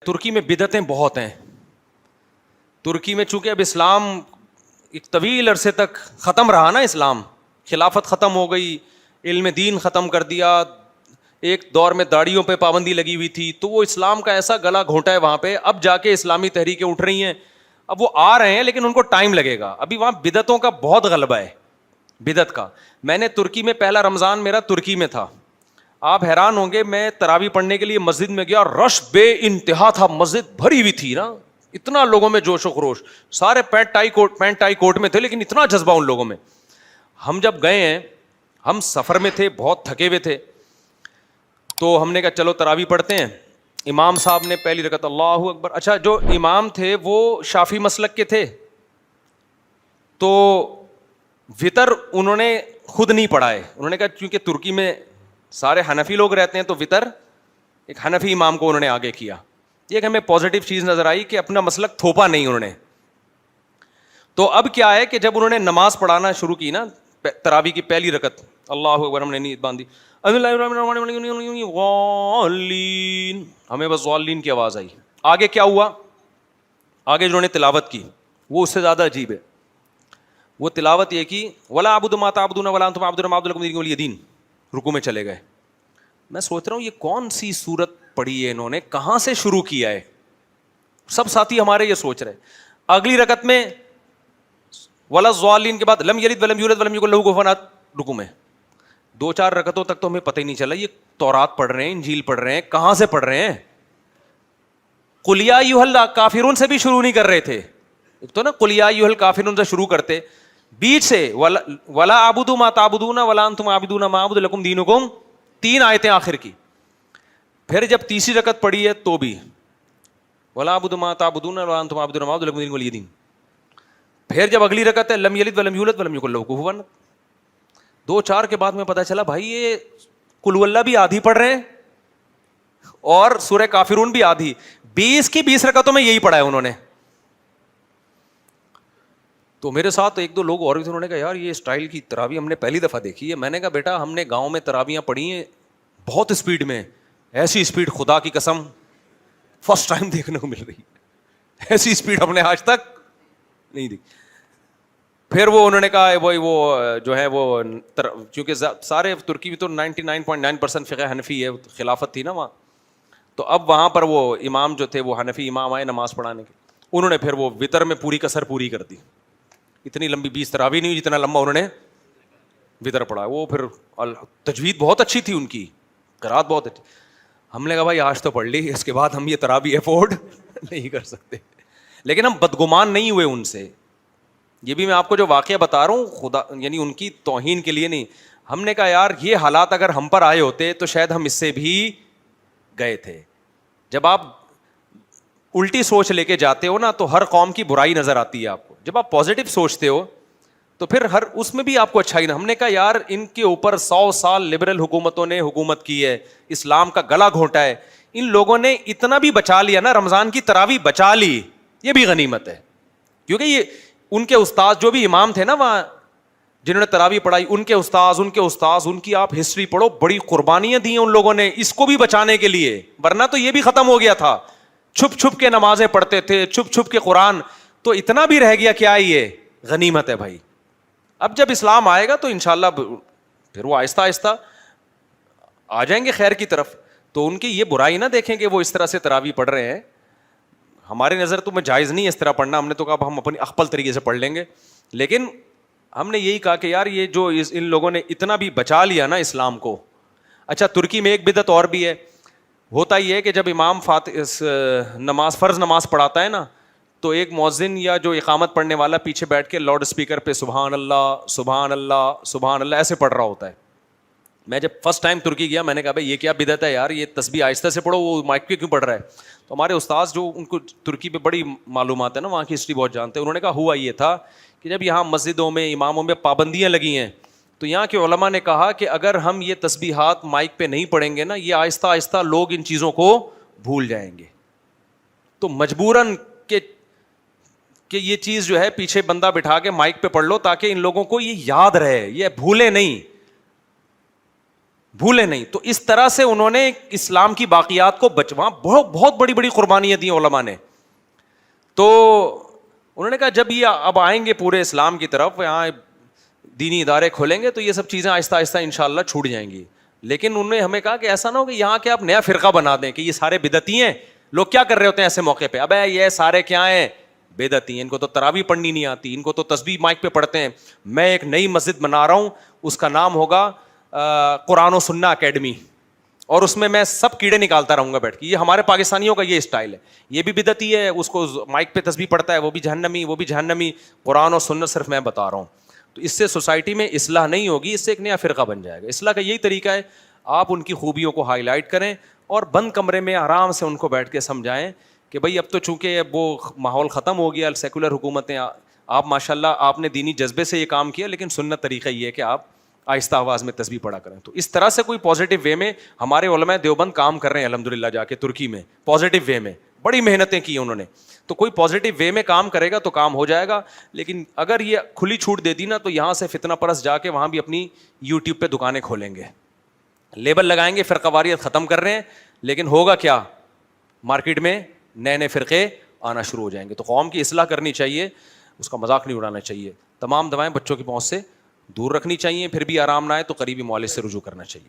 ترکی میں بدعتیں بہت ہیں. ترکی میں چونکہ اب اسلام ایک طویل عرصے تک ختم رہا نا, اسلام خلافت ختم ہو گئی, علم دین ختم کر دیا, ایک دور میں داڑھیوں پہ پابندی لگی ہوئی تھی, تو وہ اسلام کا ایسا گلا گھونٹا ہے وہاں پہ. اب جا کے اسلامی تحریکیں اٹھ رہی ہیں, اب وہ آ رہے ہیں لیکن ان کو ٹائم لگے گا. ابھی وہاں بدعتوں کا بہت غلبہ ہے, بدعت کا. میں نے ترکی میں پہلا رمضان میرا ترکی میں تھا, آپ حیران ہوں گے, میں تراویح پڑھنے کے لیے مسجد میں گیا, رش بے انتہا تھا, مسجد بھری ہوئی تھی نا, اتنا لوگوں میں جوش و خروش, سارے پینٹ ٹائی کوٹ میں تھے لیکن اتنا جذبہ ان لوگوں میں. ہم جب گئے ہیں, ہم سفر میں تھے, بہت تھکے ہوئے تھے, تو ہم نے کہا چلو تراویح پڑھتے ہیں. امام صاحب نے پہلی رکعت اللہ اکبر. اچھا جو امام تھے وہ شافعی مسلک کے تھے, تو وطر انہوں نے خود نہیں پڑھائے. انہوں نے کہا کیونکہ ترکی میں سارے حنفی لوگ رہتے ہیں تو وطر ایک حنفی امام کو انہوں نے آگے کیا. یہ کہ ہمیں پازیٹیو چیز نظر آئی کہ اپنا مسلک تھوپا نہیں انہوں نے. تو اب کیا ہے کہ جب انہوں نے نماز پڑھانا شروع کی نا, تراویح کی پہلی رکعت اللہ اکبر, ہم نے نیت باندھی, ہمیں بس ضالین کی آواز آئی. آگے کیا ہوا, آگے جنہوں نے تلاوت کی وہ اس سے زیادہ عجیب ہے. وہ تلاوت یہ کی, ولا اعبد ما تعبدون ولا انتم عابدون ما اعبد لكم دینکم ولی دین, رکوع میں چلے گئے. میں سوچ رہا ہوں یہ کون سی سورت پڑھی ہے انہوں نے, کہاں سے شروع کیا ہے. سب ساتھی ہمارے یہ سوچ رہے. اگلی رکعت میں ولا الضالین کے بعد لم یلد ولم یولد ولم یکن له کفوا احد, رکوع میں. 2-4 رکعتوں تک تو ہمیں پتہ ہی نہیں چلا یہ تورات پڑھ رہے ہیں, انجیل پڑھ رہے ہیں, کہاں سے پڑھ رہے ہیں. قل یا ایھا الکافرون سے بھی شروع نہیں کر رہے تھے. ایک تو نا قل یا ایھا الکافرون سے شروع کرتے, بیچ سے ولا اعبد ما تعبدون ولا انتم عابدون ما اعبد لكم دینکم, 3 آیتیں آخر کی. پھر جب تیسری رکعت پڑھی ہے تو بھی ولا اعبد ما تعبدون ولا انتم عابدون ما اعبد لكم دینکم ولی دین. پھر جب اگلی رکعت ہے لم یلد ولم یولد ولم یکن له کفوا احد. 2-4 کے بعد میں پتا چلا بھائی یہ قل واللہ بھی آدھی پڑھ رہے ہیں اور سورہ کافرون بھی آدھی. 20 کی 20 رکعتوں میں یہی پڑھا ہے انہوں نے. تو میرے ساتھ 1-2 لوگ اور بھی تھے, انہوں نے کہا یار یہ اسٹائل کی تراویح ہم نے پہلی دفعہ دیکھی ہے. میں نے کہا بیٹا ہم نے گاؤں میں تراویحاں پڑھی ہیں بہت اسپیڈ میں, ایسی اسپیڈ خدا کی قسم فرسٹ ٹائم دیکھنے کو مل رہی ہے, ایسی اسپیڈ ہم نے آج تک نہیں دیکھی. پھر وہ انہوں نے کہا وہ جو ہے وہ چونکہ سارے ترکی میں تو 99.9% فقہ حنفی ہے, خلافت تھی نا وہاں, تو اب وہاں پر وہ امام جو تھے وہ حنفی امام آئے نماز پڑھانے کے, انہوں نے پھر وہ وطر میں پوری کسر پوری کر دی. اتنی لمبی 20 تراویح نہیں ہوئی جتنا لمبا انہوں نے وطر پڑھا. وہ پھر تجوید بہت اچھی تھی ان کی, قرات بہت اچھی. ہم نے کہا بھائی آج تو پڑھ لی, اس کے بعد ہم یہ تراویح افورڈ نہیں کر سکتے. لیکن ہم بدگمان نہیں ہوئے ان سے. یہ بھی میں آپ کو جو واقعہ بتا رہا ہوں خدا یعنی ان کی توہین کے لیے نہیں. ہم نے کہا یار یہ حالات اگر ہم پر آئے ہوتے تو شاید ہم اس سے بھی گئے تھے. جب آپ الٹی سوچ لے کے جاتے ہو نا تو ہر قوم کی برائی نظر آتی ہے آپ کو. جب آپ پازیٹیو سوچتے ہو تو پھر ہر اس میں بھی آپ کو اچھائی. ہم نے کہا یار ان کے اوپر 100 سال لبرل حکومتوں نے حکومت کی ہے, اسلام کا گلا گھونٹا ہے, ان لوگوں نے اتنا بھی بچا لیا نا, رمضان کی تراویح بچا لی, یہ بھی غنیمت ہے. کیونکہ یہ ان کے استاد جو بھی امام تھے نا وہاں جنہوں نے تراویح پڑھائی, ان کے استاذ ان کی آپ ہسٹری پڑھو, بڑی قربانیاں دی ہیں ان لوگوں نے اس کو بھی بچانے کے لیے, ورنہ تو یہ بھی ختم ہو گیا تھا. چھپ چھپ کے نمازیں پڑھتے تھے, چھپ چھپ کے قرآن, تو اتنا بھی رہ گیا کیا, یہ غنیمت ہے بھائی. اب جب اسلام آئے گا تو انشاءاللہ پھر وہ آہستہ آہستہ آ جائیں گے خیر کی طرف. تو ان کی یہ برائی نہ دیکھیں کہ وہ اس طرح سے تراویح پڑھ رہے ہیں. ہماری نظر تو میں جائز نہیں ہے اس طرح پڑھنا, ہم نے تو کہا ہم اپنی اخپل طریقے سے پڑھ لیں گے. لیکن ہم نے یہی کہا کہ یار یہ جو ان لوگوں نے اتنا بھی بچا لیا نا اسلام کو. اچھا ترکی میں ایک بدعت اور بھی ہے, ہوتا یہ ہے کہ جب امام فرض نماز پڑھاتا ہے نا تو ایک مؤذن یا جو اقامت پڑھنے والا پیچھے بیٹھ کے لاؤڈ اسپیکر پہ سبحان اللہ سبحان اللہ سبحان اللہ ایسے پڑھ رہا ہوتا ہے. میں جب فرسٹ ٹائم ترکی گیا میں نے کہا بھائی یہ کیا بدعت ہے یار, یہ تسبیح آہستہ سے پڑھو, وہ مائک پہ کیوں پڑھ رہا ہے. تو ہمارے استاذ جو ان کو ترکی پہ بڑی معلومات ہے نا, وہاں کی ہسٹری بہت جانتے ہیں, انہوں نے کہا ہوا یہ تھا کہ جب یہاں مسجدوں میں اماموں میں پابندیاں لگی ہیں تو یہاں کے علماء نے کہا کہ اگر ہم یہ تسبیحات مائک پہ نہیں پڑھیں گے نا, یہ آہستہ آہستہ لوگ ان چیزوں کو بھول جائیں گے. تو مجبوراً کہ یہ چیز جو ہے پیچھے بندہ بٹھا کے مائک پہ پڑھ لو تاکہ ان لوگوں کو یہ یاد رہے, یہ بھولے نہیں. بھولے نہیں. تو اس طرح سے انہوں نے اسلام کی باقیات کو وہاں بہت بڑی بڑی قربانیاں دی علماء نے. تو انہوں نے کہا جب یہ اب آئیں گے پورے اسلام کی طرف, یہاں دینی ادارے کھولیں گے, تو یہ سب چیزیں آہستہ آہستہ انشاءاللہ چھوٹ جائیں گی. لیکن انہوں نے ہمیں کہا کہ ایسا نہ ہو کہ یہاں کے آپ نیا فرقہ بنا دیں کہ یہ سارے بدعتی ہیں. لوگ کیا کر رہے ہوتے ہیں ایسے موقع پہ, ابے یہ سارے کیا ہیں, بدعتی ہیں, ان کو تو تراویح پڑھنی نہیں آتی, ان کو تو تسبیح مائک پہ پڑھتے ہیں. میں ایک نئی مسجد بنا رہا ہوں, اس کا نام ہوگا قرآن و سنہ اکیڈمی, اور اس میں سب کیڑے نکالتا رہوں گا بیٹھ کے. یہ ہمارے پاکستانیوں کا یہ اسٹائل ہے, یہ بھی بدعتی ہے, اس کو مائک پہ تسبیح پڑھتا ہے, وہ بھی جہنمی. قرآن و سنت صرف میں بتا رہا ہوں. تو اس سے سوسائٹی میں اصلاح نہیں ہوگی, اس سے ایک نیا فرقہ بن جائے گا. اصلاح کا یہی طریقہ ہے, آپ ان کی خوبیوں کو ہائی لائٹ کریں اور بند کمرے میں آرام سے ان کو بیٹھ کے سمجھائیں کہ بھائی اب تو چونکہ وہ ماحول ختم ہو گیا, سیکولر حکومتیں, آپ ماشاءاللہ آپ نے دینی جذبے سے یہ کام کیا, لیکن سنت طریقہ یہ ہے کہ آپ آہستہ آواز میں تسبیح پڑھا کریں. تو اس طرح سے کوئی پازیٹیو وے میں ہمارے علماء دیوبند کام کر رہے ہیں الحمدللہ, جا کے ترکی میں پازیٹیو وے میں بڑی محنتیں کی انہوں نے. تو کوئی پازیٹیو وے میں کام کرے گا تو کام ہو جائے گا. لیکن اگر یہ کھلی چھوٹ دے دی نا, تو یہاں سے فتنہ پرست جا کے وہاں بھی اپنی یوٹیوب پہ دکانیں کھولیں گے, لیبل لگائیں گے فرقہ واریت ختم کر رہے ہیں, لیکن ہوگا کیا, مارکیٹ میں نئے نئے فرقے آنا شروع ہو جائیں گے. تو قوم کی اصلاح کرنی چاہیے, اس کا مذاق نہیں اڑانا چاہیے. تمام دوائیں بچوں کی پہنچ سے دور رکھنی چاہیے, پھر بھی آرام نہ آئے تو قریبی معالج سے رجوع کرنا چاہیے.